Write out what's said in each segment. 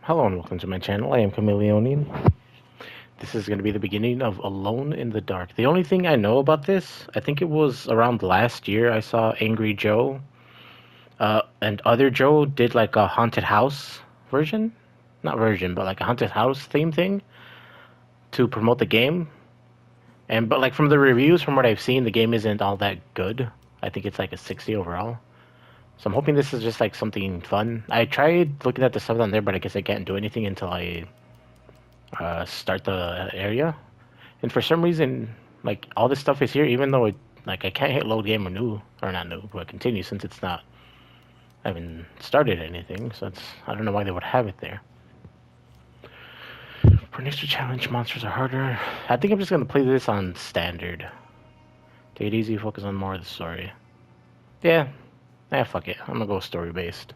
Hello and welcome to my channel. I am Chameleonian. This is going to be the beginning of Alone in the Dark. The only thing I know about this, I think it was around last year I saw Angry Joe and Other Joe did like a haunted house version. Not version, but like a haunted house theme thing to promote the game. But like from the reviews, from what I've seen, the game isn't all that good. I think it's like a 60 overall. So I'm hoping this is just like something fun. I tried looking at the stuff on there, but I guess I can't do anything until I start the area. And for some reason, like all this stuff is here, even though like I can't hit load game or new or not new, but continue since it's not. I haven't started anything, so I don't know why they would have it there. For an extra challenge, monsters are harder. I think I'm just gonna play this on standard. Take it easy, focus on more of the story. Yeah, fuck it. I'm gonna go story based.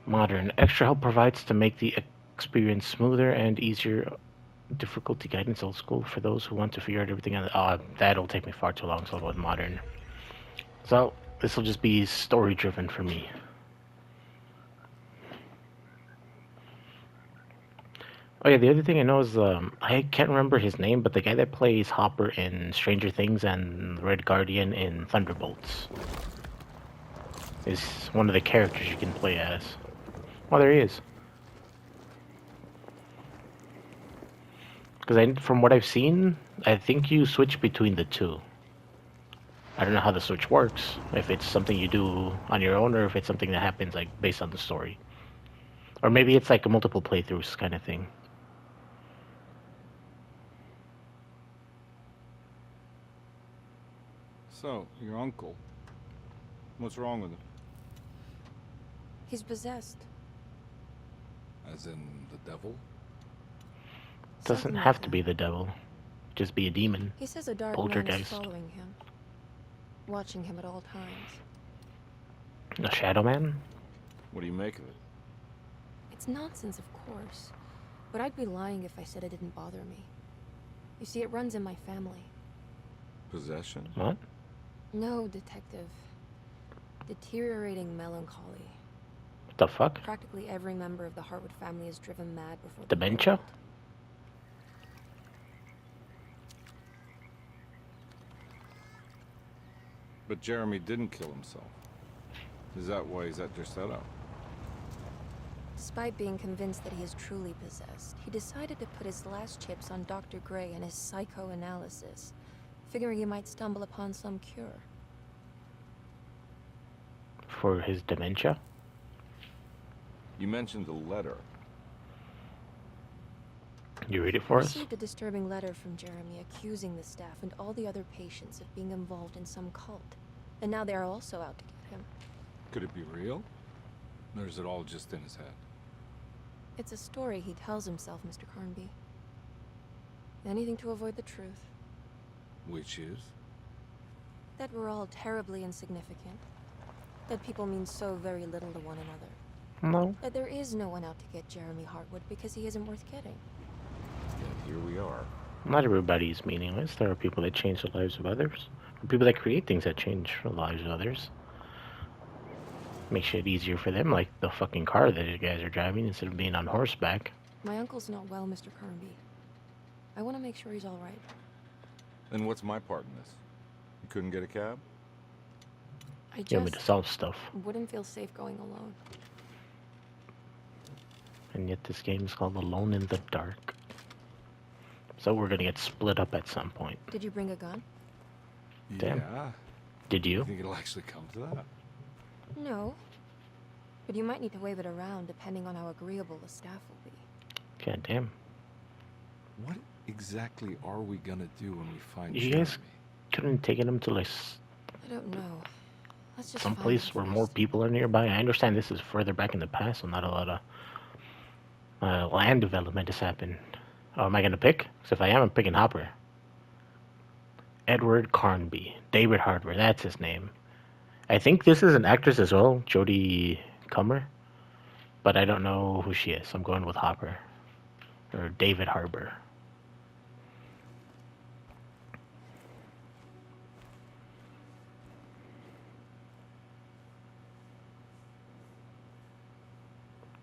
Modern. Extra help provides to make the experience smoother and easier. Difficulty guidance old school for those who want to figure out everything on. That'll take me far too long, so I'll go with modern. So this will just be story driven for me. Oh yeah, the other thing I know is I can't remember his name, but the guy that plays Hopper in Stranger Things and Red Guardian in Thunderbolts is one of the characters you can play as. Oh, there he is. Because from what I've seen, I think you switch between the two. I don't know how the switch works. If it's something you do on your own, or if it's something that happens like based on the story, or maybe it's like a multiple playthroughs kind of thing. So, your uncle. What's wrong with him? He's possessed. As in the devil? Doesn't Something have like to be the devil. Just be a demon. He says a dark man is Poltergeist. following him, watching him at all times. A shadow man? What do you make of it? It's nonsense, of course, but I'd be lying if I said it didn't bother me. You see, it runs in my family. Possession? What? No, detective. Deteriorating melancholy. What the fuck? Practically every member of the Hartwood family is driven mad before the Dementia? world. But Jeremy didn't kill himself. Is that why he's at your setup? Despite being convinced that he is truly possessed, he decided to put his last chips on Dr. Gray and his psychoanalysis, figuring he might stumble upon some cure. For his dementia? You mentioned the letter. You read it I for us? received a disturbing letter from Jeremy accusing the staff and all the other patients of being involved in some cult. And now they are also out to get him. Could it be real? Or is it all just in his head? It's a story he tells himself, Mr. Carnby. Anything to avoid the truth. Which is? That we're all terribly insignificant. That people mean so very little to one another. No. That there is no one out to get Jeremy Hartwood because he isn't worth getting. Yet here we are. Not everybody is meaningless. There are people that change the lives of others. People that create things that change the lives of others. Make shit easier for them, like the fucking car that you guys are driving instead of being on horseback. My uncle's not well, Mr. Carnby. I want to make sure he's all right. Then what's my part in this? You couldn't get a cab? I You want me to just solve stuff. wouldn't feel safe going alone. And yet this game is called Alone in the Dark. So we're gonna get split up at some point. Did you bring a gun? Damn. Yeah. Did you? I think it'll actually come to that. No. But you might need to wave it around depending on how agreeable the staff will be. God damn. What exactly are we gonna do when we find You Jeremy? guys couldn't taken him to like I don't know. Let's just some find place him where first. more people are nearby. I understand this is further back in the past, so not a lot of land development has happened. Oh, am I gonna pick? Because if I am, I'm picking Hopper. Edward Carnby. David Harbour, that's his name. I think this is an actress as well, Jodie Comer. But I don't know who she is. I'm going with Hopper. Or David Harbour.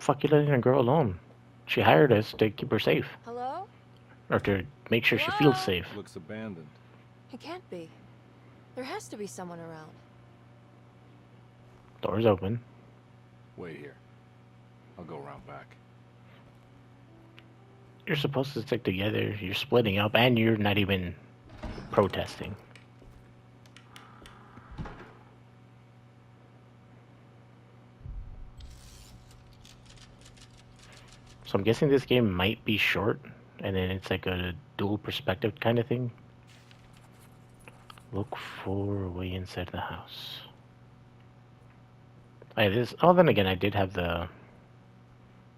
fuck you letting a girl alone? She hired us to keep her safe. Hello? Or to make sure she feels Hello? safe. Looks abandoned. It can't be. There has to be someone around. Door's open. Wait here. I'll go around back. You're supposed to stick together. You're splitting up, and you're not even protesting. So I'm guessing this game might be short, and then it's like a dual perspective kind of thing. Look for a way inside the house. Oh, then again, I did have the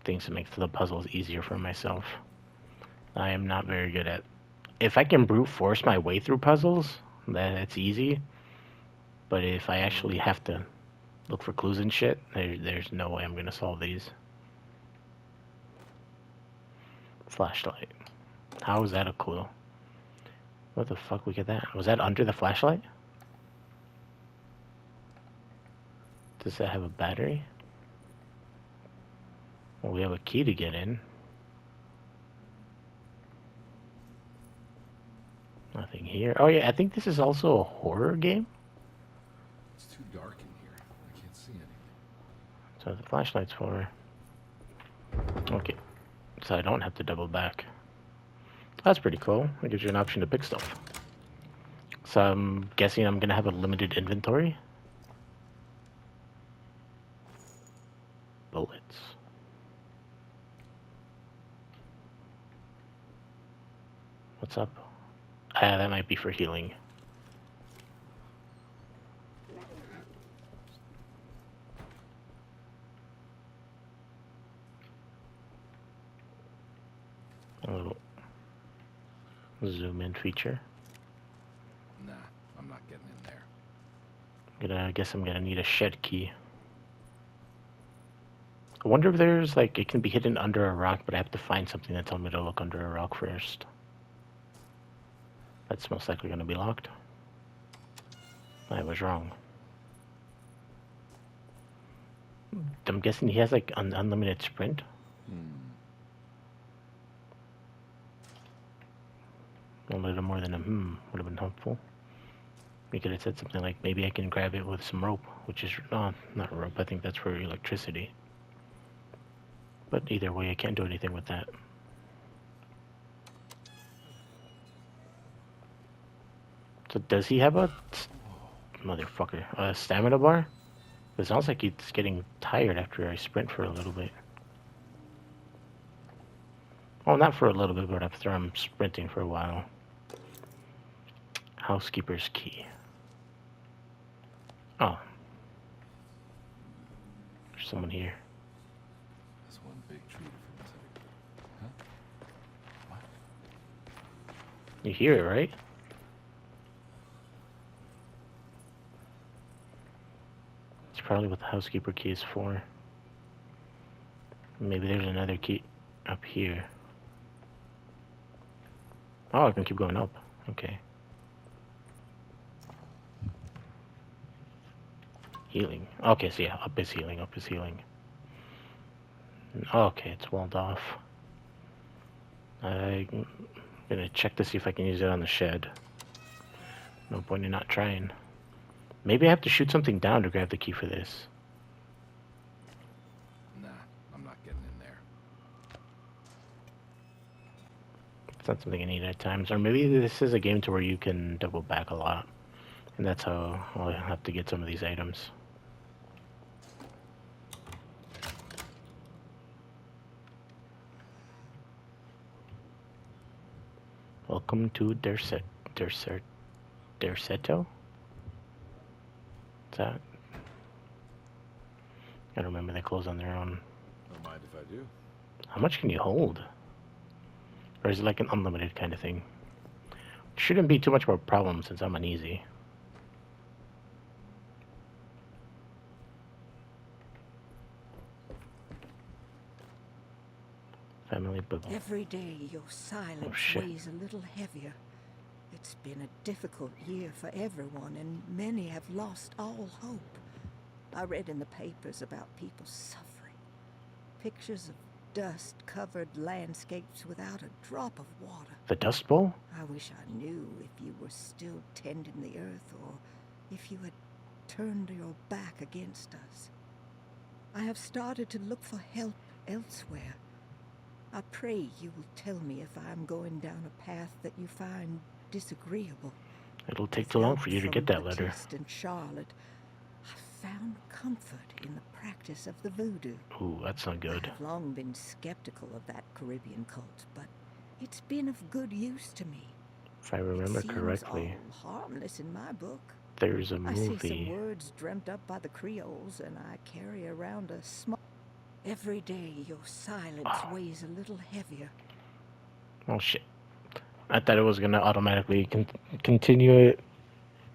things to make the puzzles easier for myself. I am not very good at. If I can brute force my way through puzzles, then it's easy. But if I actually have to look for clues and shit, there's no way I'm gonna solve these. Flashlight. How is that a clue? What the fuck? We get that? Was that under the flashlight? Does that have a battery? Well, we have a key to get in. Nothing here. Oh yeah, I think this is also a horror game. It's too dark in here. I can't see anything. So the flashlight's for. Okay. So I don't have to double back. That's pretty cool. It gives you an option to pick stuff. So I'm guessing I'm gonna have a limited inventory. Bullets. What's up? Ah, that might be for healing. A little zoom in feature. Nah, I'm not getting in there. I guess I'm gonna need a shed key. I wonder if there's like it can be hidden under a rock, but I have to find something that tells me to look under a rock first. That's most likely gonna be locked. I was wrong. I'm guessing he has like unlimited sprint. A little more than a would have been helpful. We could have said something like maybe I can grab it with some rope, which is not rope. I think that's for electricity. But either way, I can't do anything with that. So does he have a motherfucker a stamina bar? It sounds like he's getting tired after I sprint for a little bit. Oh, not for a little bit, but after I'm sprinting for a while. Housekeeper's key. Oh. There's someone here. That's one big tree difference. Huh? What? You hear it, right? It's probably what the housekeeper key is for. Maybe there's another key up here. Oh, I can keep going up. Okay. Healing. Okay, so yeah, up is healing, up is healing. Okay, it's walled off. I'm gonna check to see if I can use it on the shed. No point in not trying. Maybe I have to shoot something down to grab the key for this. Nah, I'm not getting in there. It's not something I need at times. Or maybe this is a game to where you can double back a lot. And that's how I'll have to get some of these items. Welcome to Derceto? What's that? I don't remember they close on their own. Don't mind if I do. How much can you hold? Or is it like an unlimited kind of thing? Shouldn't be too much of a problem since I'm uneasy. Family bubble. Every day your silence weighs a little heavier. It's been a difficult year for everyone, and many have lost all hope. I read in the papers about people suffering. pictures of dust-covered landscapes without a drop of water. The Dust Bowl? I wish I knew if you were still tending the earth or if you had turned your back against us. I have started to look for help elsewhere. I pray you will tell me if I am going down a path that you find disagreeable. It'll take too long for you to get that letter. Baptiste and Charlotte, I found comfort in the practice of the voodoo. Ooh, that's not good. I've long been skeptical of that Caribbean cult, but it's been of good use to me. If I remember correctly, all harmless in my book. there's a I see some movie. words dreamt up by the Creoles, and I carry around a small. Every day your silence weighs a little heavier. Oh shit. I thought it was gonna automatically continue it,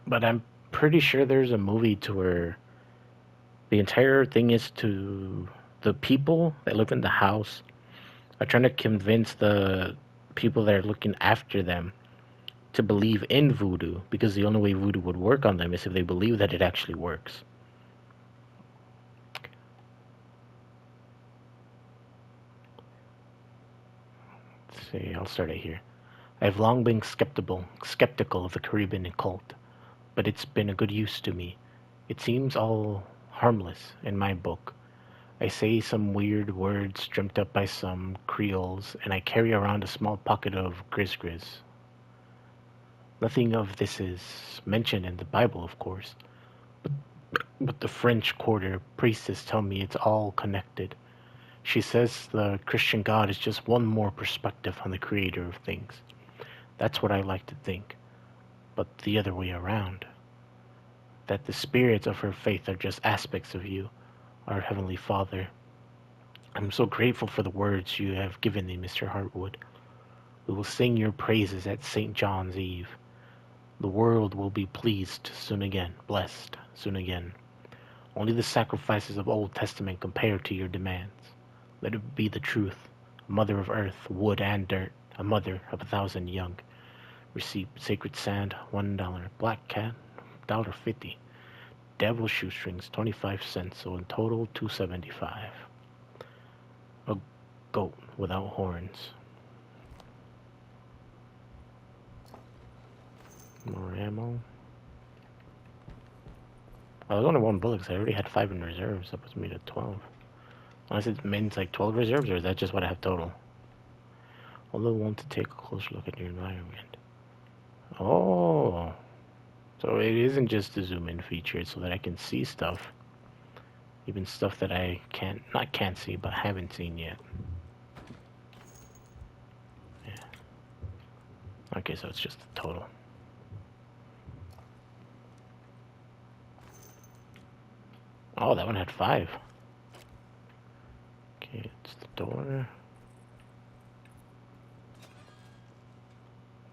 but I'm pretty sure there's a movie to where the entire thing is to the people that live in the house are trying to convince the people that are looking after them to believe in voodoo, because the only way voodoo would work on them is if they believe that it actually works. Let's see, I'll start it here. I've long been skeptical of the Caribbean cult, but it's been a good use to me. It seems all harmless in my book. I say some weird words dreamt up by some Creoles, and I carry around a small pocket of grizz. Nothing of this is mentioned in the Bible, of course, but the French quarter priestess tell me it's all connected. She says the Christian God is just one more perspective on the creator of things. That's what I like to think, but the other way around. That the spirits of her faith are just aspects of you, our Heavenly Father. I'm so grateful for the words you have given me, Mr. Hartwood. We will sing your praises at St. John's Eve. The world will be pleased soon again, blessed soon again. Only the sacrifices of Old Testament compare to your demands. Let it be the truth, mother of earth, wood, and dirt, a mother of 1,000 young. Receipt, sacred sand, $1. Black cat, $1.50. Devil shoestrings, 25 cents, so in total, $2.75. A goat without horns. More ammo. Oh, there's only one bullet because I already had 5 in reserves. That puts me to 12. Unless it means like 12 reserves, or is that just what I have total? Although I want to take a closer look at your environment. Oh, so it isn't just the zoom in feature, it's so that I can see stuff. Even stuff that I can't see, but haven't seen yet. Yeah. Okay, so it's just the total. Oh, that one had 5. Okay, it's the door.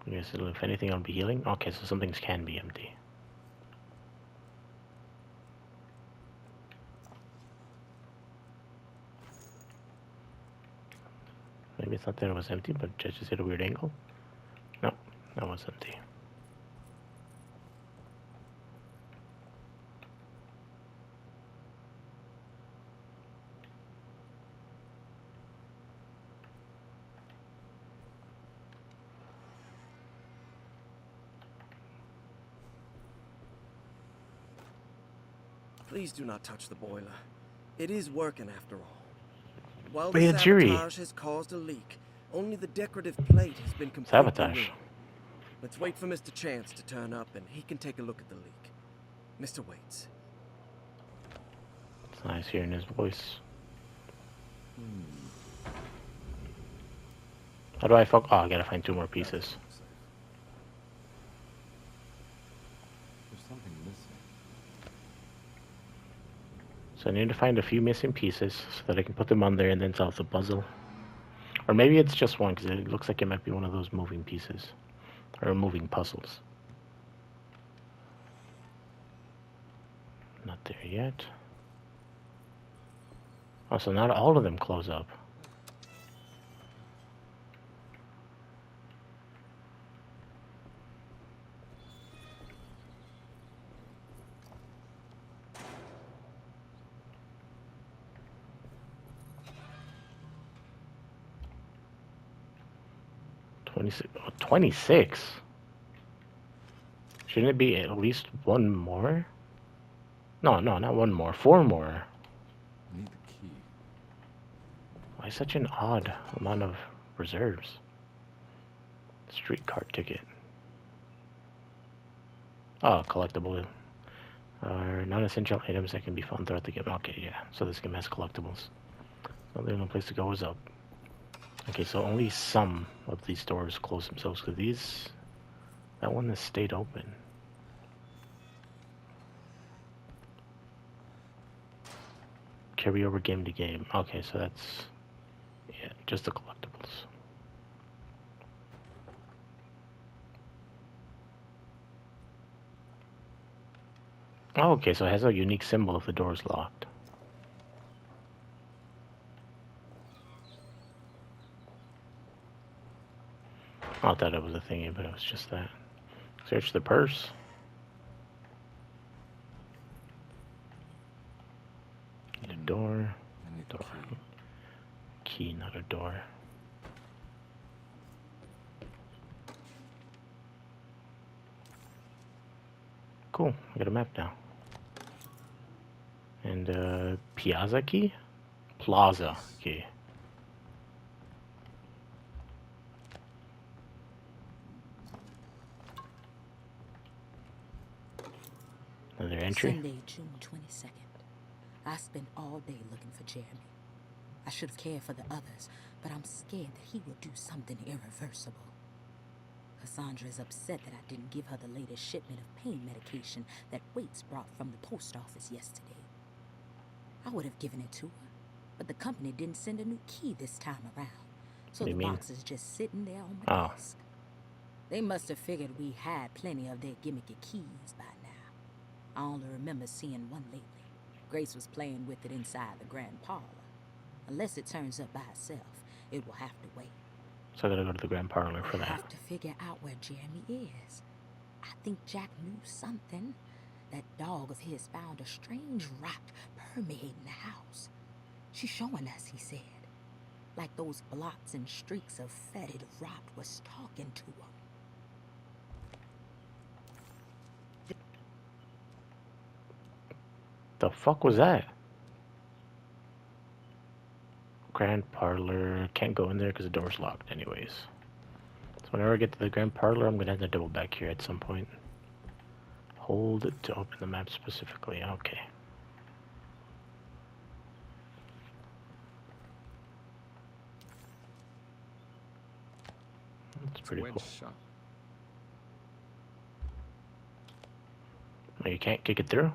I guess if anything, I'll be healing. Okay, so some things can be empty. Maybe it's not that it was empty, but I just hit a weird angle. No, that was empty. Please do not touch the boiler. It is working after all. While Hey, the Jerry. sabotage has caused a leak, only the decorative plate has been completely Sabotage. ruined. Let's wait for Mr. Chance to turn up and he can take a look at the leak. Mr. Waits. It's nice hearing his voice. How do I fuck? Oh, I gotta find 2 more pieces. There's something missing. So I need to find a few missing pieces so that I can put them on there and then solve the puzzle. Or maybe it's just one, because it looks like it might be one of those moving pieces. Or moving puzzles. Not there yet. Oh, so not all of them close up. 26. Oh, 26? Shouldn't it be at least one more? No, not one more. 4 more. I need the key. Why such an odd amount of reserves? Streetcar ticket. Oh, collectible. Non-essential items that can be found throughout the game. Okay, yeah. So this game has collectibles. So the only place to go is up. Okay, so only some of these doors close themselves because these... That one has stayed open. Carry over game to game. Okay, so that's... Yeah, just the collectibles. Oh, okay, so it has a unique symbol if the door is locked. I thought it was a thingy, but it was just that. Search the purse. Need a door. I need the Door. key. Key, not a door. Cool, I got a map now. And Piazza key? Plaza key. Another entry? Sunday, June 22nd. I spent all day looking for Jeremy. I should have cared for the others, but I'm scared that he will do something irreversible. Cassandra is upset that I didn't give her the latest shipment of pain medication that Waits brought from the post office yesterday. I would have given it to her, but the company didn't send a new key this time around, so What do the you mean? box is just sitting there on my Oh. desk. They must have figured we had plenty of their gimmicky keys by now. I only remember seeing one lately. Grace was playing with it inside the grand parlor. Unless it turns up by itself, it will have to wait. So I gotta go to the grand parlor for I that. have to figure out where Jeremy is. I think Jack knew something. That dog of his found a strange rot permeating the house. She's showing us, he said. Like those blots and streaks of fetid rot was talking to him. The fuck was that? Grand parlor. Can't go in there because the door's locked anyways. So whenever I get to the grand parlor, I'm gonna have to double back here at some point. Hold it to open the map specifically. Okay. That's pretty Wedge cool. shot. Oh, you can't kick it through?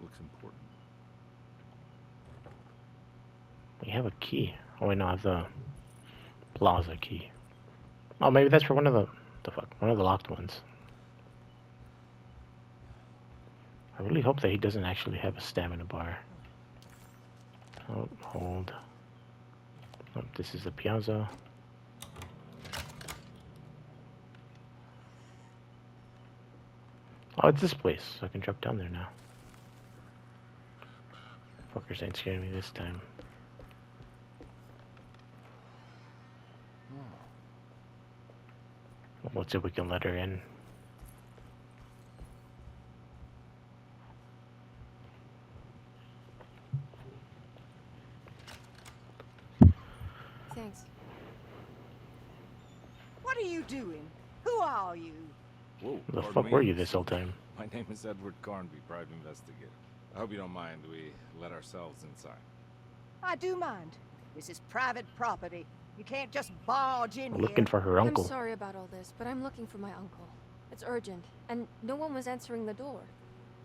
Looks important. We have a key. Oh wait, no, I have the plaza key. Oh, maybe that's for one of one of the locked ones. I really hope that he doesn't actually have a stamina bar. Oh, hold. Oh, this is the piazza. Oh, it's this place. So I can drop down there now. Fuckers ain't scaring me this time. Well, let's see if we can let her in. Thanks. What are you doing? Who are you? Whoa. Where the pardon fuck me. were you this whole time? My name is Edward Carnby, private investigator. I hope you don't mind we let ourselves inside. I do mind. This is private property. You can't just barge in We're here. looking for her uncle. I'm sorry about all this, but I'm looking for my uncle. It's urgent, and no one was answering the door.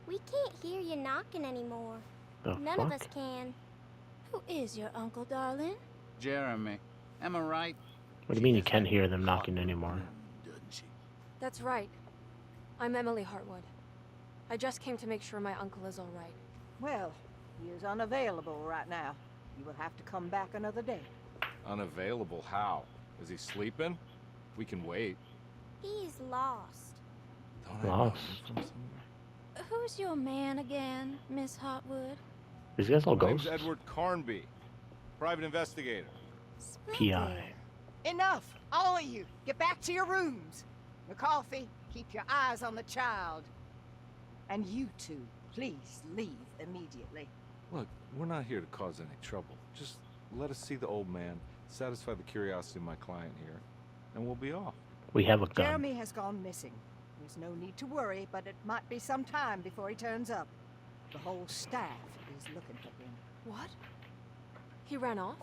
We can't hear you knocking anymore. The None fuck? of us can. Who is your uncle, darling? Jeremy. Am I right? What do you mean you can't hear them knocking anymore? That's right. I'm Emily Hartwood. I just came to make sure my uncle is all right. Well, he is unavailable right now. You will have to come back another day. Unavailable how? Is he sleeping? We can wait. He's lost. Don't I know Lost. him from somewhere? Who's your man again, Miss Hotwood? These guys all My name's ghosts? Edward Carnby. Private investigator. PI. Enough! All of you! Get back to your rooms! McCarthy, keep your eyes on the child. And you two, please leave immediately. Look, we're not here to cause any trouble. Just let us see the old man, satisfy the curiosity of my client here, and we'll be off. We have a gun. Jeremy has gone missing. There's no need to worry, but it might be some time before he turns up. The whole staff is looking for him. What? He ran off?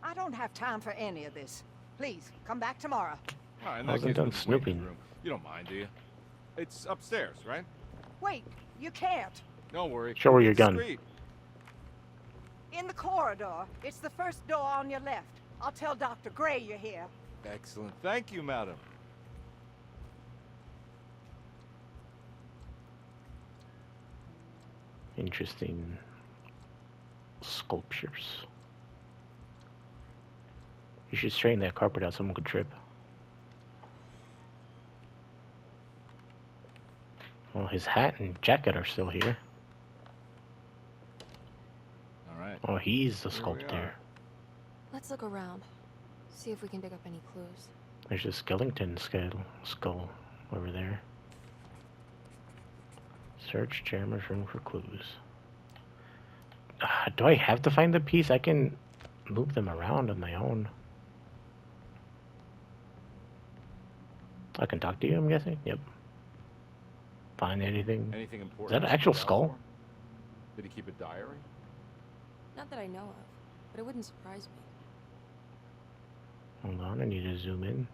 I don't have time for any of this. Please, come back tomorrow. All right, in I that wasn't case, done we'll just wait in the snooping. room. You don't mind, do you? It's upstairs, right? Wait, you can't. Don't worry. Show her your It's gun. discreet. In the corridor. It's the first door on your left. I'll tell Dr. Gray you're here. Excellent. Thank you, madam. Interesting sculptures. You should straighten that carpet out, someone could trip. Well, his hat and jacket are still here. All right. Oh, he's the Here we sculptor. are. Let's look around. See if we can pick up any clues. There's a skeleton skull over there. Search Jeremy's room for clues. Do I have to find the piece? I can move them around on my own. I can talk to you, I'm guessing? Yep. Find anything? Anything important? Is that an to actual look out skull? for? Did he keep a diary? Not that I know of, but it wouldn't surprise me. Hold on, I need to zoom in.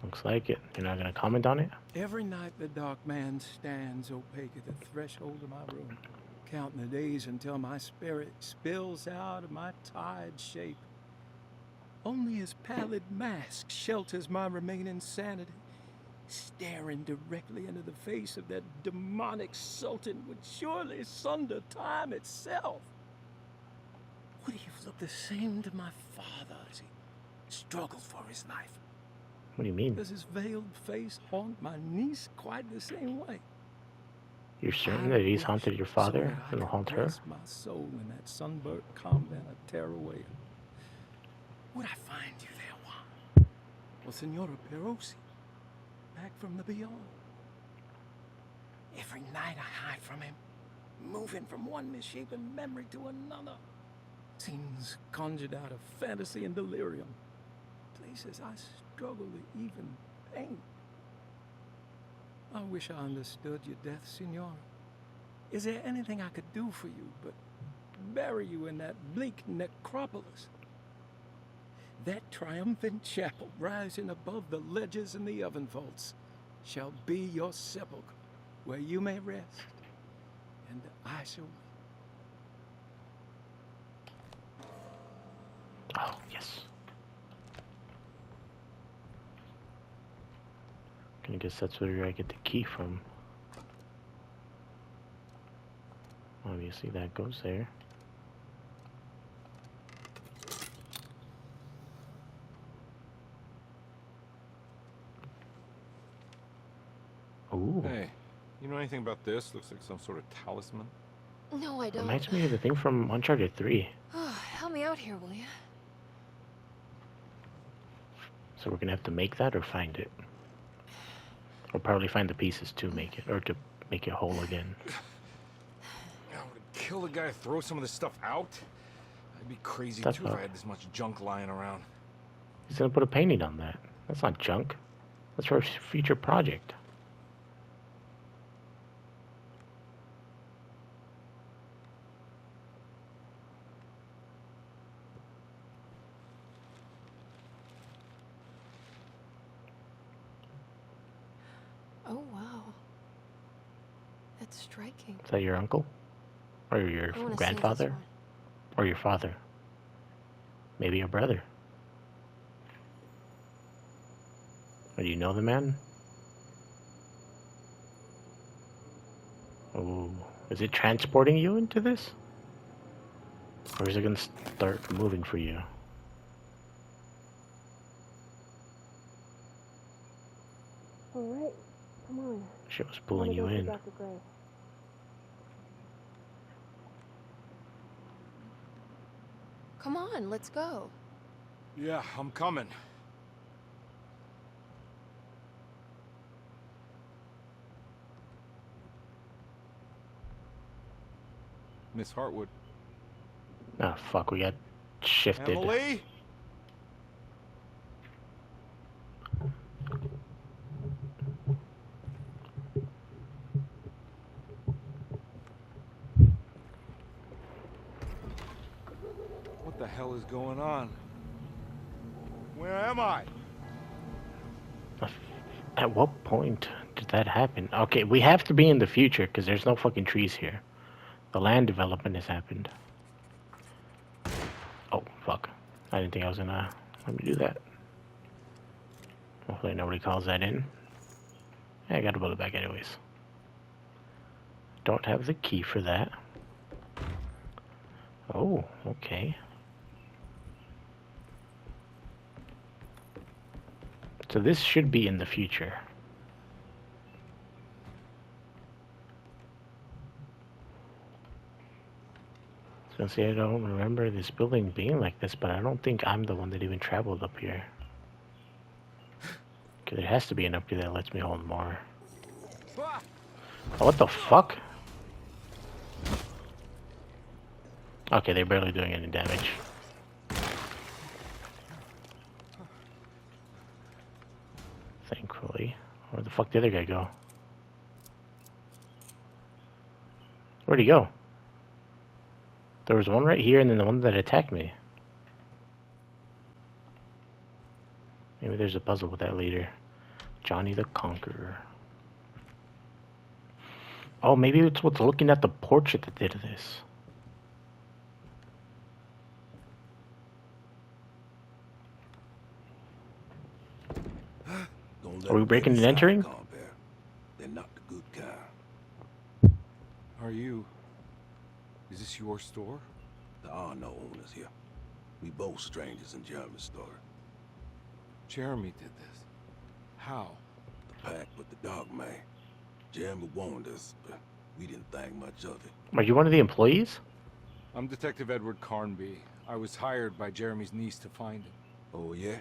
Looks like it. You're not gonna comment on it? Every night the dark man stands opaque at the threshold of my room, counting the days until my spirit spills out of my tired shape. Only his pallid mask shelters my remaining sanity. Staring directly into the face of that demonic sultan would surely sunder time itself. Would he have looked the same to my father as he struggled for his life? What do you mean? Does his veiled face haunt my niece quite the same way? You're certain that he's I haunted your wish father so that I and will could haunt her? rest my soul in that sunburnt convent of Teruel. Would I find you there, Juan? Or Senora Perosi, back from the beyond? Every night I hide from him, moving from one misshapen memory to another. Scenes conjured out of fantasy and delirium. Places I struggle to even paint. I wish I understood your death, Senora. Is there anything I could do for you but bury you in that bleak necropolis? That triumphant chapel rising above the ledges and the oven vaults shall be your sepulchre, where you may rest, and I shall wait. Oh, yes. I guess that's where I get the key from. Obviously that goes there. Ooh. Hey, you know anything about this? Looks like some sort of talisman. No, I don't. Reminds me of the thing from Uncharted 3. Help me out here, will you? So we're gonna have to make that or find it. Or probably find the pieces to make it, or to make it whole again. Now, to kill the guy, throw some of this stuff out? I'd be crazy Stuff too if out. I had this much junk lying around. He's gonna put a painting on that. That's not junk. That's for a future project. Oh, wow. That's striking. Is that your uncle? Or your I wanna see this grandfather? one. Or your father? Maybe your brother? Or do you know the man? Oh, is it transporting you into this? Or is it gonna start moving for you? Alright, come on. Shit was pulling you in. Dr. Gray. Come on, let's go. Yeah, I'm coming. Miss Hartwood. Oh, fuck, we got shifted. Emily? What the hell is going on? Where am I? At what point did that happen? Okay, we have to be in the future because there's no fucking trees here. The land development has happened. Oh, fuck. I didn't think I was gonna let me do that. Hopefully nobody calls that in. Yeah, I gotta build it back anyways. Don't have the key for that. Oh, okay. So this should be in the future. So see, I don't remember this building being like this, but I don't think I'm the one that even traveled up here. Okay, there has to be an upgrade that lets me hold more. Oh, what the fuck? Okay, they're barely doing any damage. Thankfully. Where the fuck did the other guy go? Where'd he go? There was one right here and then the one that attacked me. Maybe there's a puzzle with that later. Johnny the Conqueror. Oh, maybe it's what's looking at the portrait that did this. Are we breaking and entering? They're not the good kind. Are you... Is this your store? There are no owners here. We both strangers in Jeremy's story. Jeremy did this. How? The pact with the dog man. Jeremy warned us, but we didn't think much of it. Are you one of the employees? I'm Detective Edward Carnby. I was hired by Jeremy's niece to find him. Oh, yeah?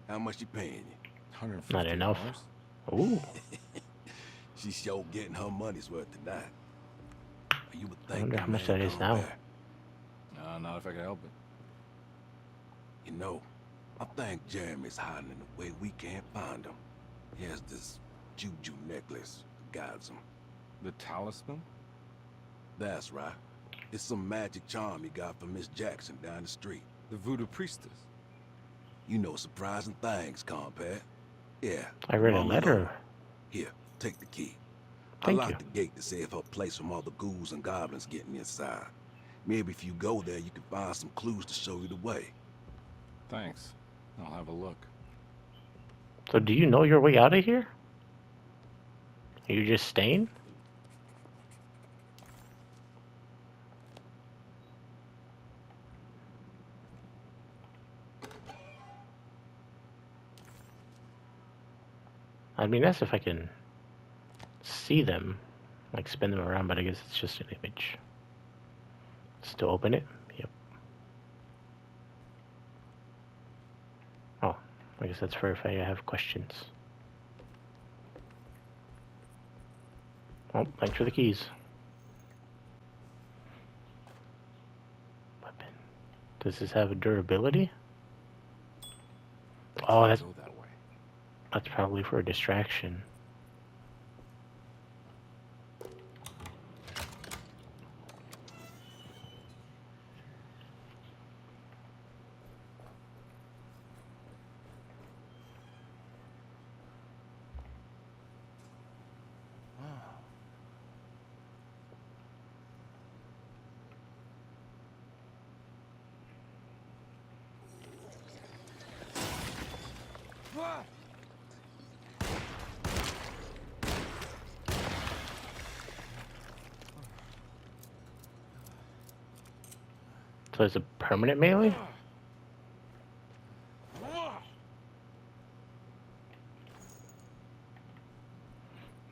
How much she paying you? $150. Not enough. Ooh. She's sure getting her money's worth tonight. You would I think wonder how much that is now. Not if I can help it. You know, I think Jeremy's hiding in a way we can't find him. He has this juju necklace that guides him. The talisman? That's right. It's some magic charm he got from Miss Jackson down the street. The voodoo priestess. You know surprising things, compadre. Yeah. I read a letter. Here, take the key. Thank I locked you. the gate to save her place from all the ghouls and goblins getting inside. Maybe if you go there, you can find some clues to show you the way. Thanks. I'll have a look. So do you know your way out of here? Are you just staying? I mean, that's if I can see them, like spin them around, but I guess it's just an image. Still open it? Yep. Oh, I guess that's for if I have questions. Oh, thanks for the keys. Weapon. Does this have a durability? Oh, that's Go that way. That's probably for a distraction. So it's a permanent melee?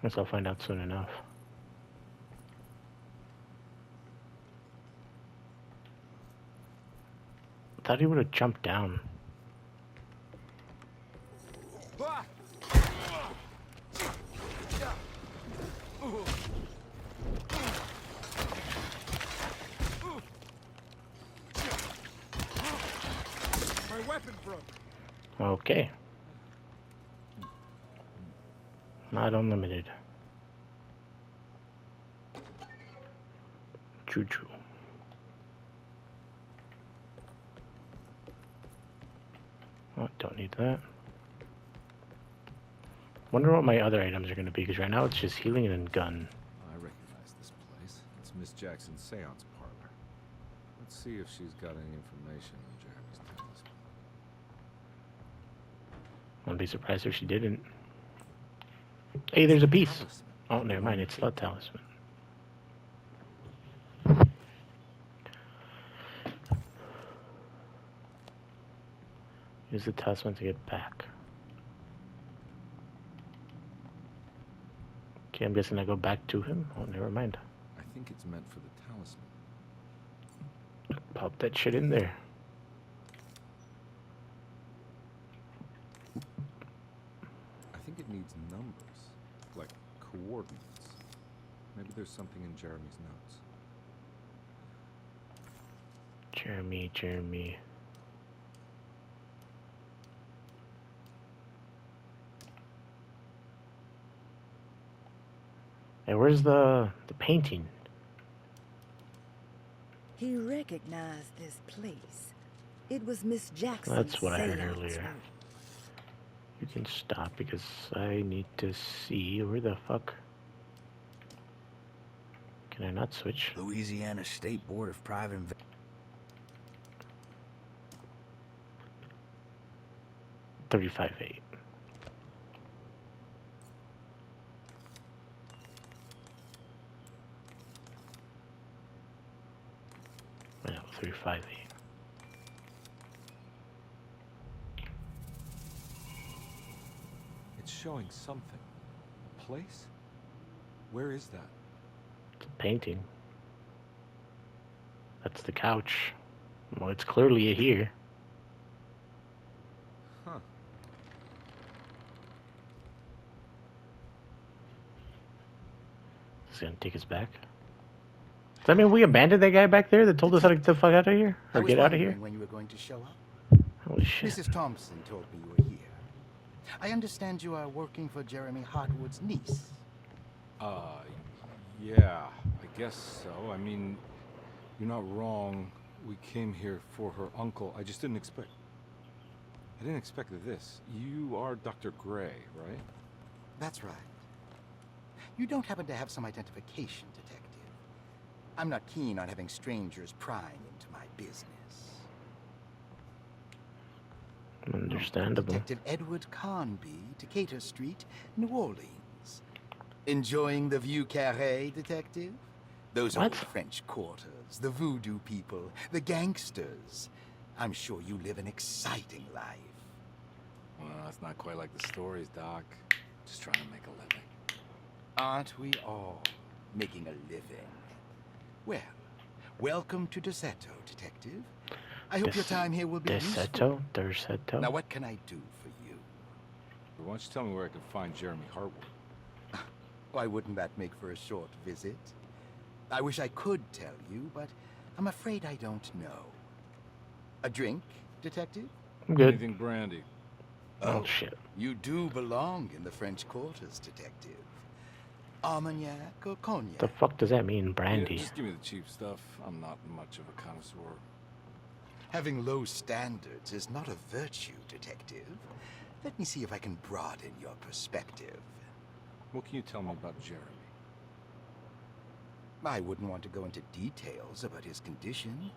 Guess I'll find out soon enough. Thought he would have jumped down. My weapon broke. Okay. Not unlimited. Choo-choo. Oh, don't need that. Wonder what my other items are going to be, because right now it's just healing and gun. I recognize this place. It's Miss Jackson's seance parlor. Let's see if she's got any information on Jeremy's talisman. I'd be surprised if she didn't. Hey, there's a piece. Oh, never mind. It's not talisman. Use the talisman to get back. Okay, I'm guessing I go back to him. Oh, never mind. I think it's meant for the talisman. Pop that shit in there. I think it needs numbers, like coordinates. Maybe there's something in Jeremy's notes. Jeremy. Hey, where's the painting? He recognized this place. It was Miss Jackson's That's what I heard seance earlier. room. You can stop because I need to see where the fuck. Can I not switch? Louisiana State Board of Private 35.8. No, 35.8. It's showing something. A place? Where is that? It's a painting. That's the couch. Well, it's clearly here. Huh. It's gonna take us back. Does that mean we abandoned that guy back there that told us how to get the fuck out of here? Or get out of here? When you were going to show up? Holy shit. Mrs. Thompson told me you were here. I understand you are working for Jeremy Hartwood's niece. Yeah, I guess so. I mean, you're not wrong. We came here for her uncle. I just didn't expect... I didn't expect this. You are Dr. Gray, right? That's right. You don't happen to have some identification, Detective. I'm not keen on having strangers prying into my business. Understandable. Detective Edward Carnby, Decatur Street, New Orleans. Enjoying the Vieux Carré, Detective? Those What? old French quarters, the voodoo people, the gangsters. I'm sure you live an exciting life. Well, it's not quite like the stories, Doc. Just trying to make a living. Aren't we all making a living? Well, welcome to Deseto, Detective. I hope your time here will be useful. Deseto. Now, what can I do for you? Why don't you tell me where I can find Jeremy Hartwood? Why wouldn't that make for a short visit? I wish I could tell you, but I'm afraid I don't know. A drink, Detective? I'm good. Anything brandy? Oh, shit. You do belong in the French quarters, Detective. Armagnac or cognac? The fuck does that mean, brandy? Yeah, just give me the cheap stuff. I'm not much of a connoisseur. Having low standards is not a virtue, Detective. Let me see if I can broaden your perspective. What can you tell me about Jeremy? I wouldn't want to go into details about his condition.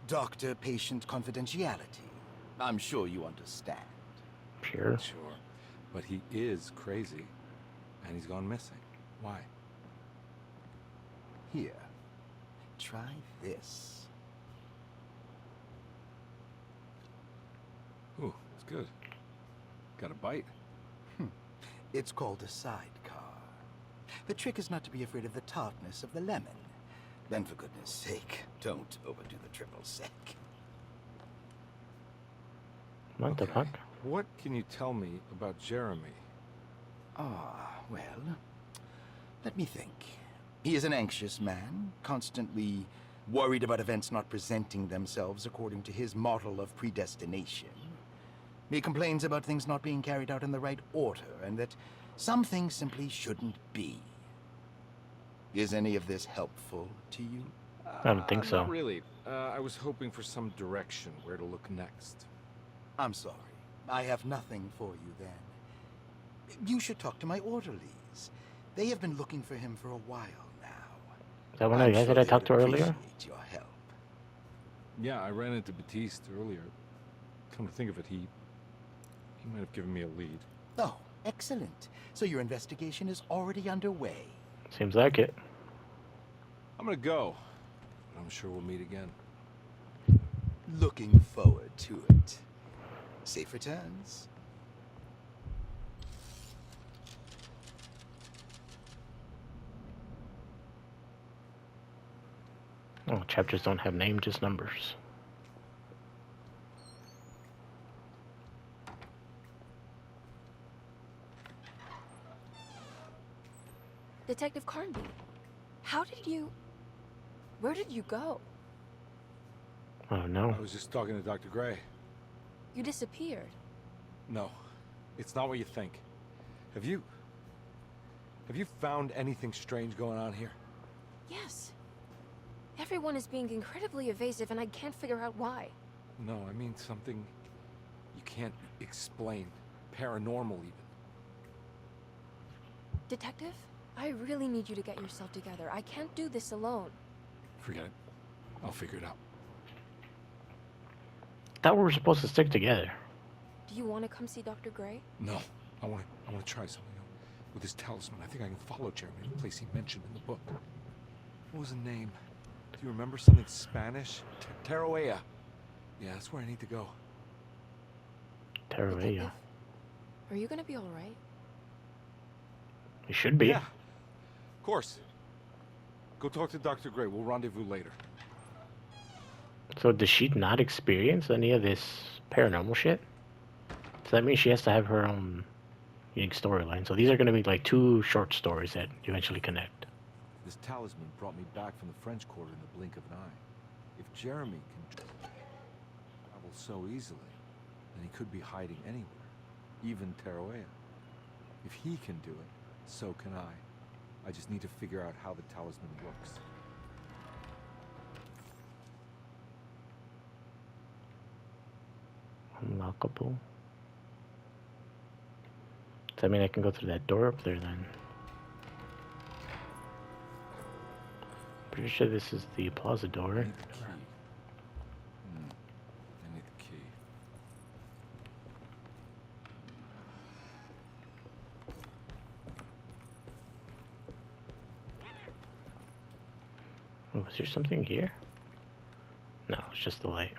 Doctor-patient confidentiality. I'm sure you understand. Sure. Sure. But he is crazy. And he's gone missing. Why? Here. Try this. Ooh, it's good. Got a bite? It's called a sidecar. The trick is not to be afraid of the tartness of the lemon. Then, for goodness sake, don't overdo the triple sec. What the fuck? What can you tell me about Jeremy? Well, let me think. He is an anxious man, constantly worried about events not presenting themselves according to his model of predestination. He complains about things not being carried out in the right order, and that some things simply shouldn't be. Is any of this helpful to you? I don't think so. Not really. I was hoping for some direction where to look next. I'm sorry. I have nothing for you then. You should talk to my orderlies. They have been looking for him for a while now. Is that one of the guys that I talked to earlier? Appreciate your help. Yeah, I ran into Batiste earlier. Come to think of it, he might have given me a lead. Oh, excellent. So your investigation is already underway. Seems like it. I'm gonna go. But I'm sure we'll meet again. Looking forward to it. Safe returns. Oh, chapters don't have names, just numbers. Detective Carnby, where did you go? Oh no. I was just talking to Dr. Gray. You disappeared. No, it's not what you think. Have you found anything strange going on here? Yes. Everyone is being incredibly evasive and I can't figure out why. No, I mean something you can't explain. Paranormal even. Detective, I really need you to get yourself together. I can't do this alone. Forget it. I'll figure it out. Thought we were supposed to stick together. Do you want to come see Dr. Gray? No, I want to try something. With his talisman, I think I can follow Jeremy to the place he mentioned in the book. What was the name? Do you remember something Spanish? Tarawea. Yeah, that's where I need to go. Tarawea. Are you gonna be all right? You should be. Yeah, of course. Go talk to Dr. Gray. We'll rendezvous later. So does she not experience any of this paranormal shit? So that means she has to have her own unique storyline. So these are going to be like two short stories that eventually connect. This talisman brought me back from the French Quarter in the blink of an eye. If Jeremy can travel so easily, then he could be hiding anywhere, even Tarawea. If he can do it, so can I. I just need to figure out how the talisman works. Unlockable. Does that mean I can go through that door up there then? Pretty sure this is the plaza door. I need the key. I need the key. Oh, is there something here? No, it's just the light.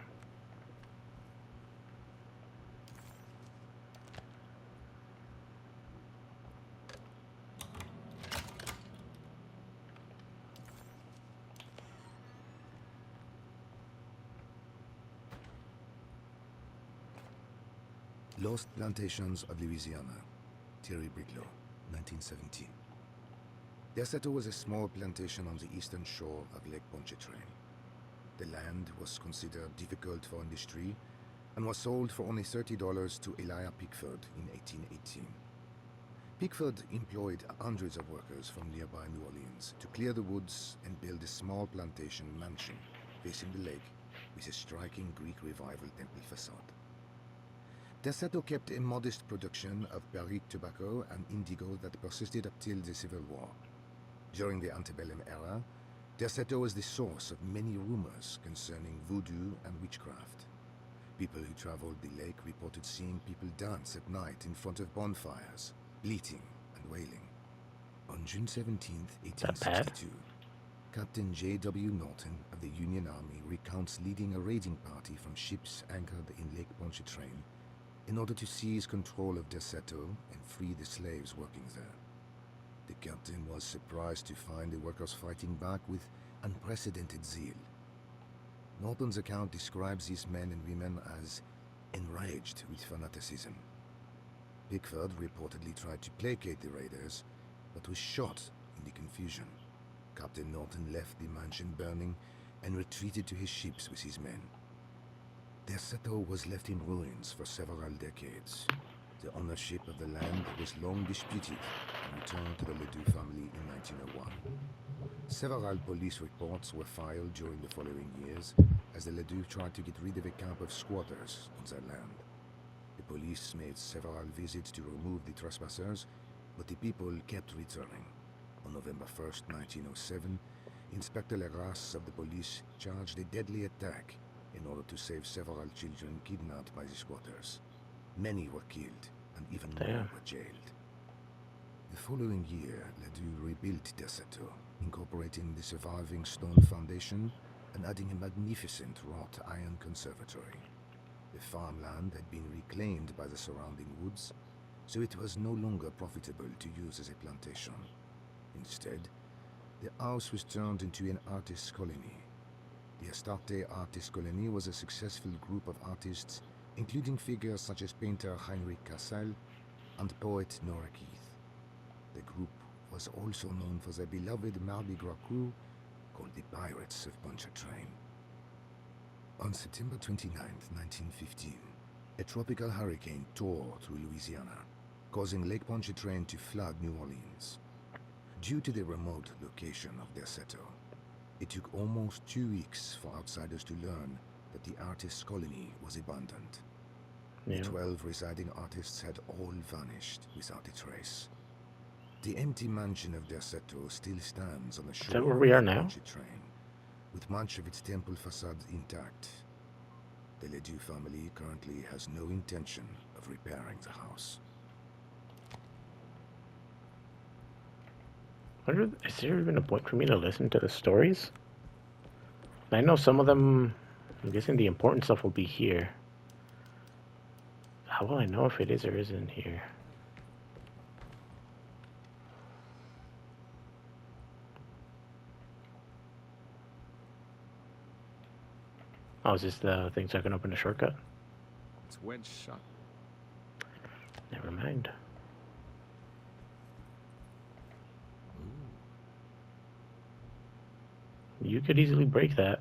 Lost Plantations of Louisiana, Thierry Briglow, 1917. Deseto was a small plantation on the eastern shore of Lake Pontchartrain. The land was considered difficult for industry and was sold for only $30 to Elijah Pickford in 1818. Pickford employed hundreds of workers from nearby New Orleans to clear the woods and build a small plantation mansion facing the lake with a striking Greek Revival temple facade. Deseto kept a modest production of barrique tobacco and indigo that persisted up till the Civil War. During the antebellum era, Deseto was the source of many rumors concerning voodoo and witchcraft. People who traveled the lake reported seeing people dance at night in front of bonfires, bleating and wailing. On June 17, 1862, Captain J.W. Norton of the Union Army recounts leading a raiding party from ships anchored in Lake Pontchartrain in order to seize control of Deseto and free the slaves working there. The captain was surprised to find the workers fighting back with unprecedented zeal. Norton's account describes these men and women as enraged with fanaticism. Pickford reportedly tried to placate the raiders, but was shot in the confusion. Captain Norton left the mansion burning and retreated to his ships with his men. Derceto was left in ruins for several decades. The ownership of the land was long disputed and returned to the Ledoux family in 1901. Several police reports were filed during the following years as the Ledoux tried to get rid of a camp of squatters on their land. The police made several visits to remove the trespassers, but the people kept returning. On November 1st, 1907, Inspector Legras of the police charged a deadly attack in order to save several children kidnapped by the squatters. Many were killed, and even more were jailed. The following year, Ledoux rebuilt Derceto, incorporating the surviving stone foundation and adding a magnificent wrought iron conservatory. The farmland had been reclaimed by the surrounding woods, so it was no longer profitable to use as a plantation. Instead, the house was turned into an artist's colony. The Astarte Artist Colony was a successful group of artists, including figures such as painter Heinrich Cassel and poet Nora Keith. The group was also known for their beloved Mardi Gras crew, called the Pirates of Pontchartrain. On September 29, 1915, a tropical hurricane tore through Louisiana, causing Lake Pontchartrain to flood New Orleans. Due to the remote location of Derceto, it took almost 2 weeks for outsiders to learn that the artist's colony was abandoned. The 12 residing artists had all vanished without a trace. The empty mansion of Derceto still stands on the shore Is that where we are now? Pontchartrain, with much of its temple facade intact. The Ledoux family currently has no intention of repairing the house. Is there even a point for me to listen to the stories? I know some of them, I'm guessing the important stuff will be here. How will I know if it is or isn't here? Oh, is this the things I can open a shortcut? It's wedged shut. Never mind. You could easily break that.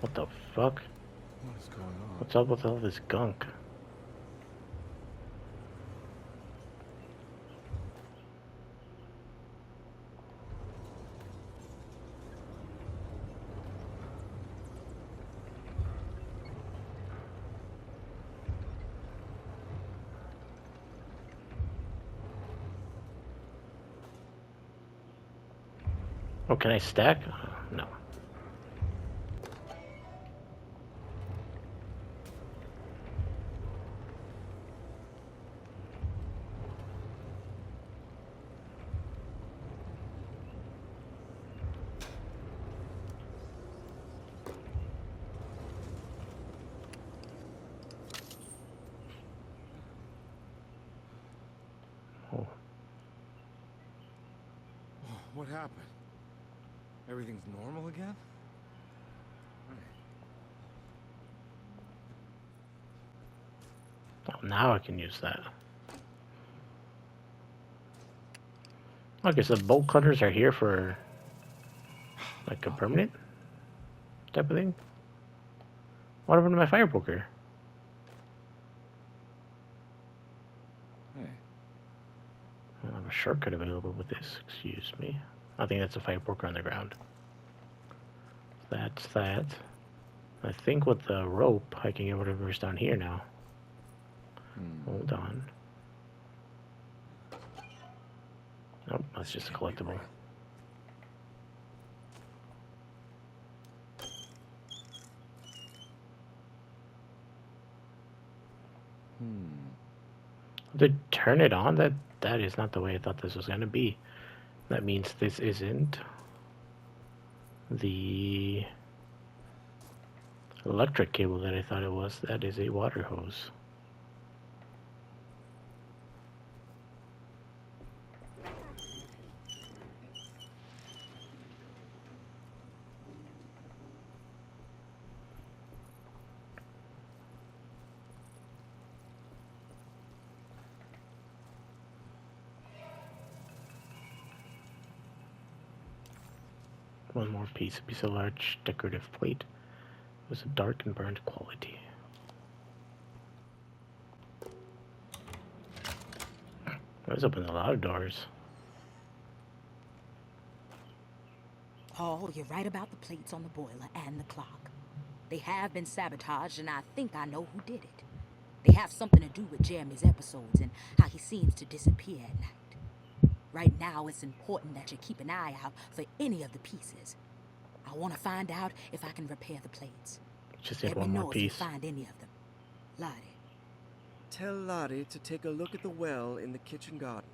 What the fuck? What is going on? What's up with all this gunk? Oh, can I stack? No. Oh. What happened? Everything's normal again? Oh, now I can use that. Okay, so the bolt cutters are here for like a permanent type of thing. What happened to my fire poker? Hey. I don't have a shortcut available with this. Excuse me. I think that's a fire poker on the ground. That's that. I think with the rope, I can get whatever's down here now. Hold on. Nope, that's just a collectible. To turn it on, that is not the way I thought this was going to be. That means this isn't the Electric cable that I thought it was. That is a water hose. One more piece. A piece of large decorative plate. It was a dark and burned quality. I was opening a lot of doors. Paul, you're right about the plates on the boiler and the clock. They have been sabotaged, and I think I know who did it. They have something to do with Jeremy's episodes and how he seems to disappear at night. Right now, it's important that you keep an eye out for any of the pieces. I want to find out if I can repair the plates. Just need Let me one know more if you piece. find any of them. Lottie. Tell Lottie to take a look at the well in the kitchen garden.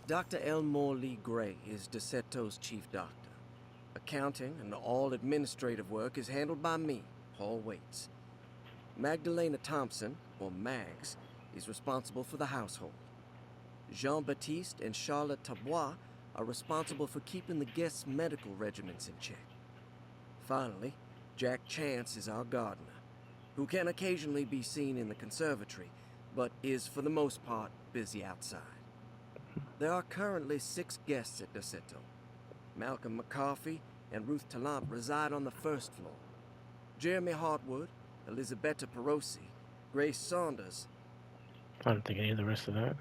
Dr. Elmore Lee Gray is DeSeto's chief doctor. Accounting and all administrative work is handled by me, Paul Waits. Magdalena Thompson, or Mags, is responsible for the household. Jean-Baptiste and Charlotte Tabois are responsible for keeping the guests' medical regimens in check. Finally, Jack Chance is our gardener, who can occasionally be seen in the conservatory, but is for the most part busy outside. There are currently 6 guests at DeSeto. Malcolm McCarthy and Ruth Tallant reside on the first floor. Jeremy Hartwood, Elisabetta Perosi, Grace Saunders. I don't think any of the rest of that.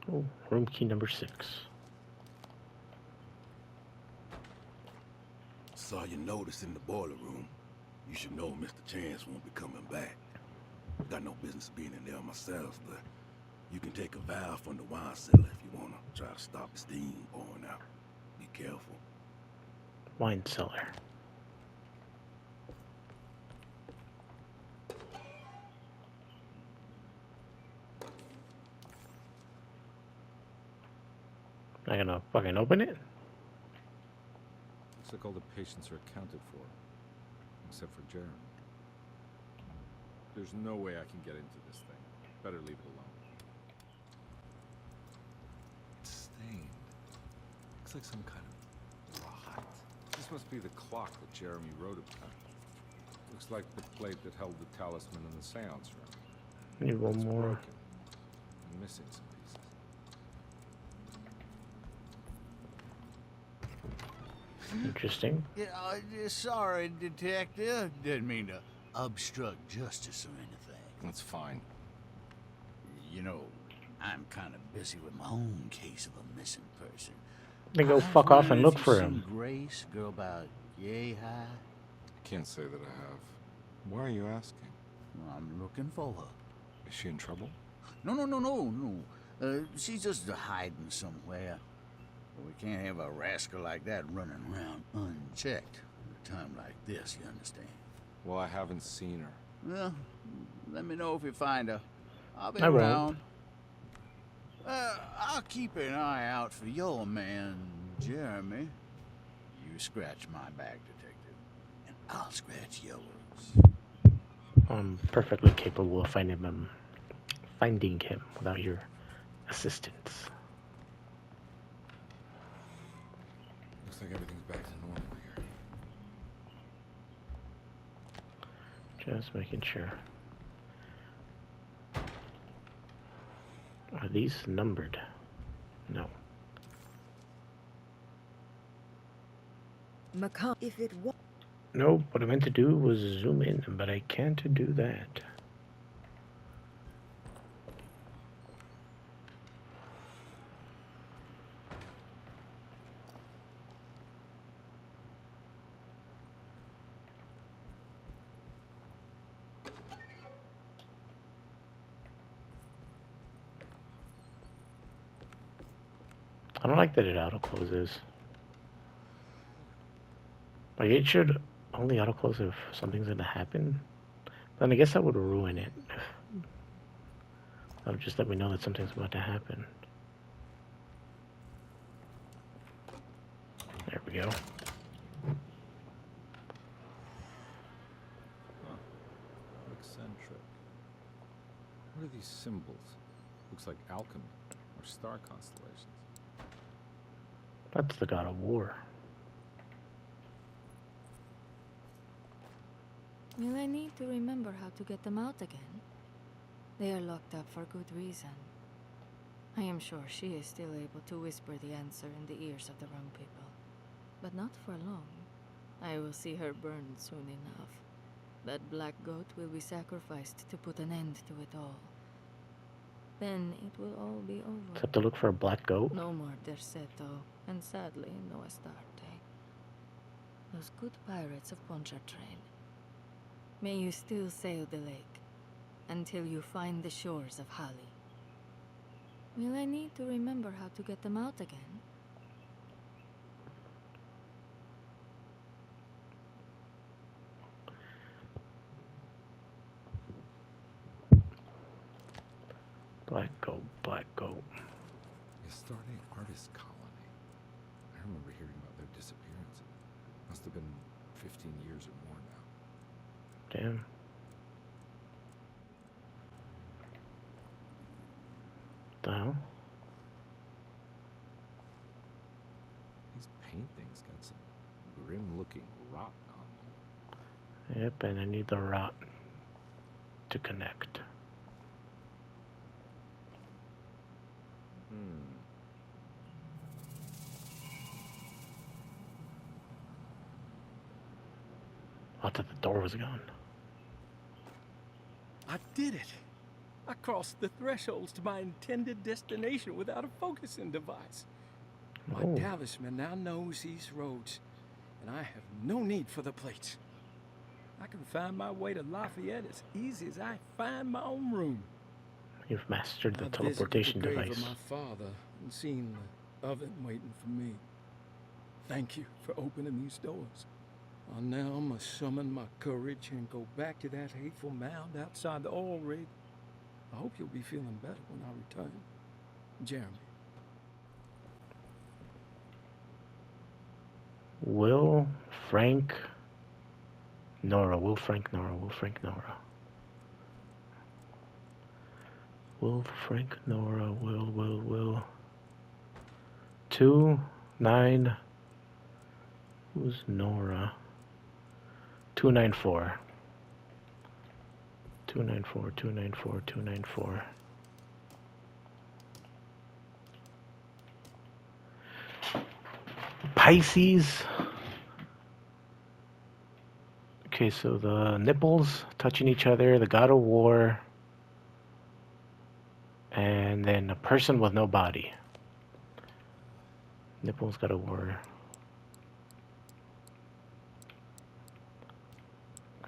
Oh, room key number 6. Saw your notice in the boiler room. You should know Mr. Chance won't be coming back. Got no business being in there myself, but you can take a valve from the wine cellar if you want to try to stop the steam pouring out. Be careful. Wine cellar. Not gonna fucking open it? Looks like all the patients are accounted for, except for Jeremy. There's no way I can get into this thing. Better leave it alone. It's stained. Looks like some kind of rot. This must be the clock that Jeremy wrote about. Looks like the plate that held the talisman in the seance room. Need one It's more. broken. I'm missing some pieces. Interesting. Yeah, sorry, Detective. Didn't mean to obstruct justice or anything. That's fine. You know, I'm kind of busy with my own case of a missing person. Then go I fuck off and wondered look if for you've him. seen Grace, girl about yay high. I can't say that I have. Why are you asking? I'm looking for her. Is she in trouble? No. She's just hiding somewhere. We can't have a rascal like that running around unchecked at a time like this, you understand? Well, I haven't seen her. Well, let me know if you find her. I'll be I won't. around. I'll keep an eye out for your man, Jeremy. You scratch my back, detective, and I'll scratch yours. I'm perfectly capable of finding him without your assistance. Looks like everything's back to normal here. Just making sure. Are these numbered? No. If it was. No, what I meant to do was zoom in, but I can't do that. I don't like that it auto closes. Like, it should only auto close if something's gonna happen. Then I guess that would ruin it. That would just let me know that something's about to happen. go. Huh. Eccentric. What are these symbols? Looks like alchemy or star constellations. That's the god of war. Will I need to remember how to get them out again? They are locked up for good reason. I am sure she is still able to whisper the answer in the ears of the wrong people. But not for long. I will see her burned soon enough. That black goat will be sacrificed to put an end to it all. Then it will all be over. Just have to look for a black goat. No more Derceto, and sadly, no Astarte. Those good pirates of Pontchartrain. May you still sail the lake, until you find the shores of Hali. Will I need to remember how to get them out again? Black goat, black goat. Astarte Artist Colony. I remember hearing about their disappearance. Must have been 15 years or more now. Damn. The hell? These paintings got some grim-looking rot on them. Yep, and I need the rot to connect. I thought the door was gone. I did it. I crossed the thresholds to my intended destination without a focusing device. My Oh. talisman now knows these roads, and I have no need for the plates. I can find my way to Lafayette as easy as I find my own room. You've mastered the I teleportation visited the grave device. of my father and seen the oven waiting for me. Thank you for opening these doors. Now must summon my courage and go back to that hateful mound outside the oil rig. I hope you'll be feeling better when I return. Jeremy. Will, Frank, Nora. Will, Frank, Nora. Will, Frank, Nora. Will, Frank, Nora. Will. 2, 9. Who's Nora? 294. 294, 294, 294. Pisces. Okay, so the nipples touching each other, the god of war, and then a person with no body. Nipples, god of war.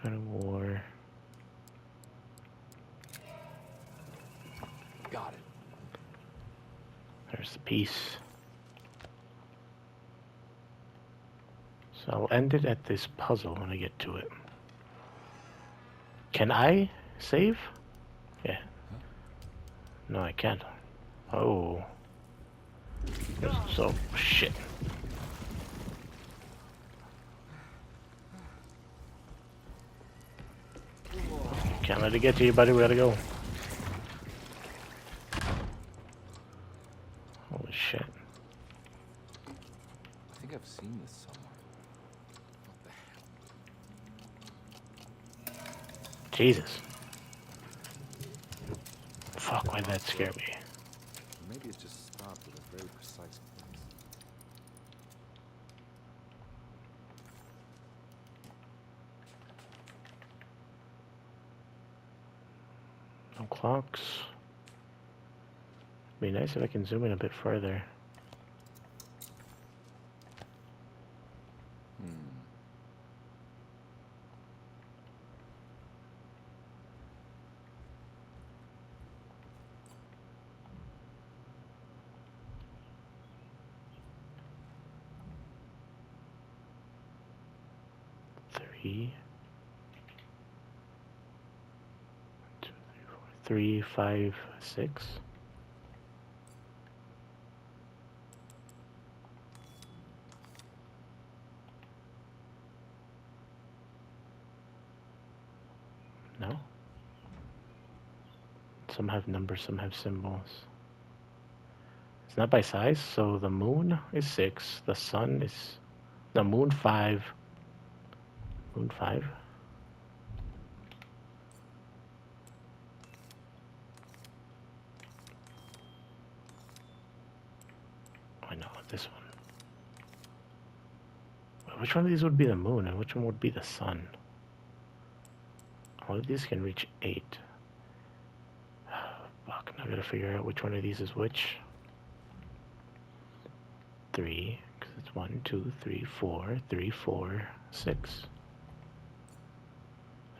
God of war. Got it. There's the piece. So I'll end it at this puzzle when I get to it. Can I save? Yeah. No, I can't. Oh. So, shit. Can't let it get to you, buddy. We gotta go. Holy shit. I think I've seen this somewhere. What the hell? Jesus. Fuck, why'd that scare me? Maybe it just stopped at a very precise place. No clocks. Be nice if I can zoom in a bit further. Three. 1, 2, 3, 4. 3, 5, 6. Some have numbers, some have symbols. It's not by size, so the moon is 6, the sun is... the moon 5. Moon 5? I know, this one. Which one of these would be the moon and which one would be the sun? All of these can reach 8. Fuck, now I gotta figure out which one of these is which. 3, because it's 1, 2, 3, 4, 3, 4, 6.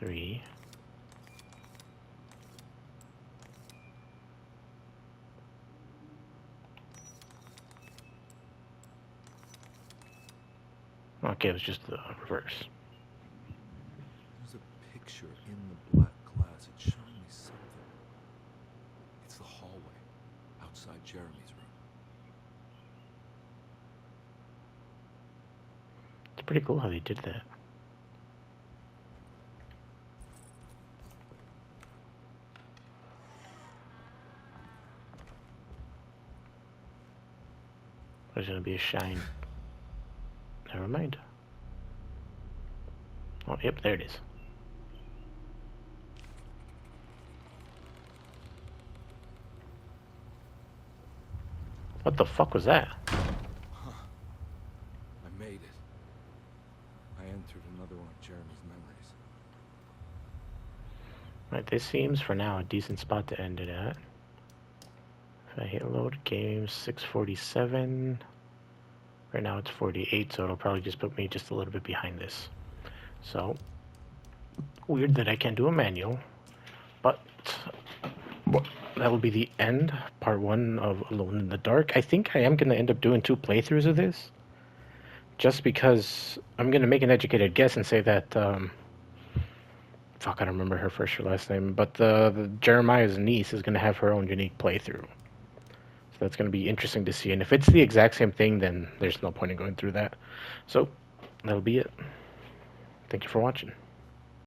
3. Okay, it was just the reverse. There's a picture in the black glass. It's showing me something. It's the hallway outside Jeremy's room. It's pretty cool how they did that. There's gonna be a shine. Never mind. Oh, yep, there it is. What the fuck was that? Huh. I made it. I entered another one of Jeremy's memories. Right, this seems for now a decent spot to end it at. If I hit load games, 647. Right now it's 48, so it'll probably just put me just a little bit behind this. So, weird that I can't do a manual, but that will be the end, part 1 of Alone in the Dark. I think I am going to end up doing 2 playthroughs of this, just because I'm going to make an educated guess and say that, fuck, I don't remember her first or last name, but the Jeremiah's niece is going to have her own unique playthrough. So that's going to be interesting to see, and if it's the exact same thing, then there's no point in going through that. So, that'll be it. Thank you for watching.